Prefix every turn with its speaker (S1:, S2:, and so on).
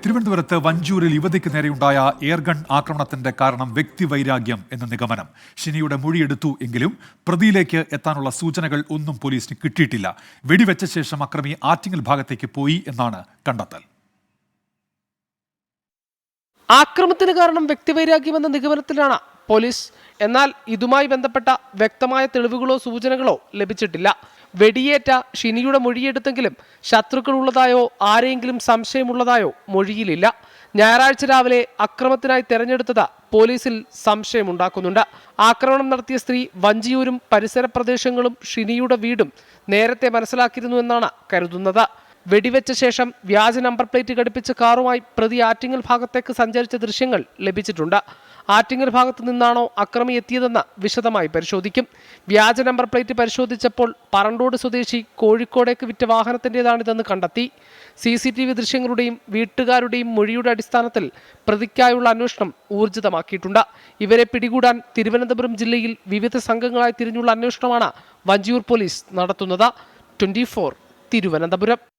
S1: തിരുവനന്തപുരത്ത് വഞ്ചൂരിൽ യുവതിക്ക് നേരെയുണ്ടായ എയർഗൺ ആക്രമണത്തിന്റെ കാരണം വ്യക്തിവൈരാഗ്യം എന്ന നിഗമനം. ഷിനിയുടെ മൊഴിയെടുത്തു എങ്കിലും പ്രതിയിലേക്ക് എത്താനുള്ള സൂചനകൾ ഒന്നും പോലീസിന് കിട്ടിയിട്ടില്ല. വെടിവെച്ച ശേഷം അക്രമി ആറ്റിങ്ങൽ ഭാഗത്തേക്ക് പോയി എന്നാണ് കണ്ടെത്തൽ.
S2: ആക്രമണത്തിന് കാരണം വ്യക്തിവൈരാഗ്യമെന്ന നിഗമനത്തിലാണ് പോലീസ്. എന്നാൽ ഇതുമായി ബന്ധപ്പെട്ട വ്യക്തമായ തെളിവുകളോ സൂചനകളോ ലഭിച്ചിട്ടില്ല. വെടിയേറ്റ ഷിനിയുടെ മൊഴിയെടുത്തെങ്കിലും ശത്രുക്കൾ ഉള്ളതായോ ആരെയെങ്കിലും സംശയമുള്ളതായോ മൊഴിയിലില്ല. ഞായറാഴ്ച രാവിലെ അക്രമത്തിനായി തെരഞ്ഞെടുത്തത് പോലീസിൽ സംശയമുണ്ടാക്കുന്നുണ്ട്. ആക്രമണം നടത്തിയ സ്ത്രീ വഞ്ചിയൂരും പരിസര പ്രദേശങ്ങളും ഷിനിയുടെ വീടും നേരത്തെ മനസ്സിലാക്കിയിരുന്നുവെന്നാണ് കരുതുന്നത്. വെടിവെച്ച ശേഷം വ്യാജ നമ്പർ പ്ലേറ്റ് ഘടിപ്പിച്ച കാറുമായി പ്രതി ആറ്റിങ്ങൽ ഭാഗത്തേക്ക് സഞ്ചരിച്ച ദൃശ്യങ്ങൾ ലഭിച്ചിട്ടുണ്ട്. ആറ്റിങ്ങൽ ഭാഗത്തു നിന്നാണോ അക്രമി എത്തിയതെന്ന് വിശദമായി പരിശോധിക്കും. വ്യാജ നമ്പർ പ്ലേറ്റ് പരിശോധിച്ചപ്പോൾ പറണ്ടോട് സ്വദേശി കോഴിക്കോടേക്ക് വിറ്റ വാഹനത്തിൻ്റെതാണിതെന്ന് കണ്ടെത്തി. CCTV ദൃശ്യങ്ങളുടെയും വീട്ടുകാരുടെയും മൊഴിയുടെ അടിസ്ഥാനത്തിൽ പ്രതിക്കായുള്ള അന്വേഷണം ഊർജിതമാക്കിയിട്ടുണ്ട്. ഇവരെ പിടികൂടാൻ തിരുവനന്തപുരം ജില്ലയിൽ വിവിധ സംഘങ്ങളായി തിരിഞ്ഞുള്ള അന്വേഷണമാണ് വഞ്ചിയൂർ പോലീസ് നടത്തുന്നത്. 24 തിരുവനന്തപുരം.